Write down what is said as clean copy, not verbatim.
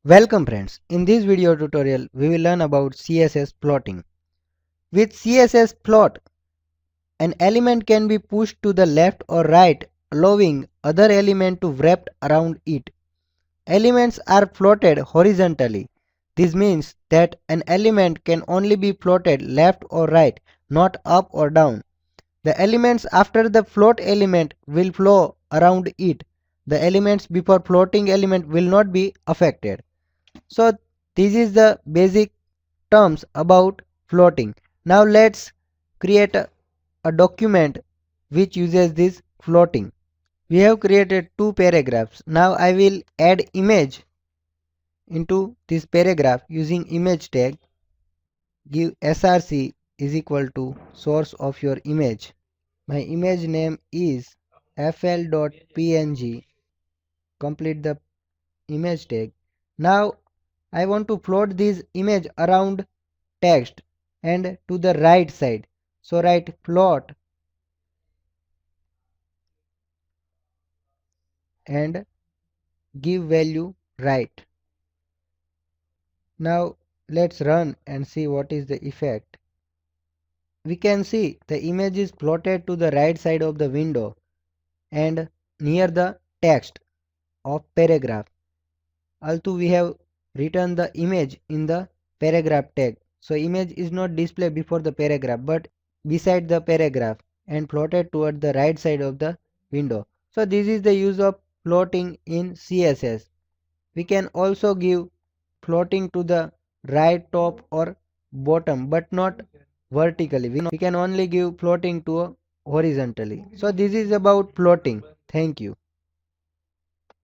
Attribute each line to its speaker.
Speaker 1: Welcome friends, in this video tutorial we will learn about CSS plotting. With CSS plot, an element can be pushed to the left or right, allowing other element to wrap around it. Elements are plotted horizontally. This means that an element can only be plotted left or right, not up or down. The elements after the float element will flow around it. The elements before floating element will not be affected. So this is the basic terms about floating. Now let's create a document which uses this floating. We have created two paragraphs. Now I will add image into this paragraph using image tag. Give src is equal to source of your image. My image name is fl.png. Complete the image tag. Now I want to float this image around text and to the right side. So write float and give value right. Now let's run and see what is the effect. We can see the image is plotted to the right side of the window and near the text of paragraph. Also we have written the image in the paragraph tag. So image is not displayed before the paragraph but beside the paragraph and plotted toward the right side of the window. So this is the use of plotting in CSS. We can also give plotting to the right, top or bottom but not vertically. We can only give plotting to horizontally. So this is about plotting. Thank you.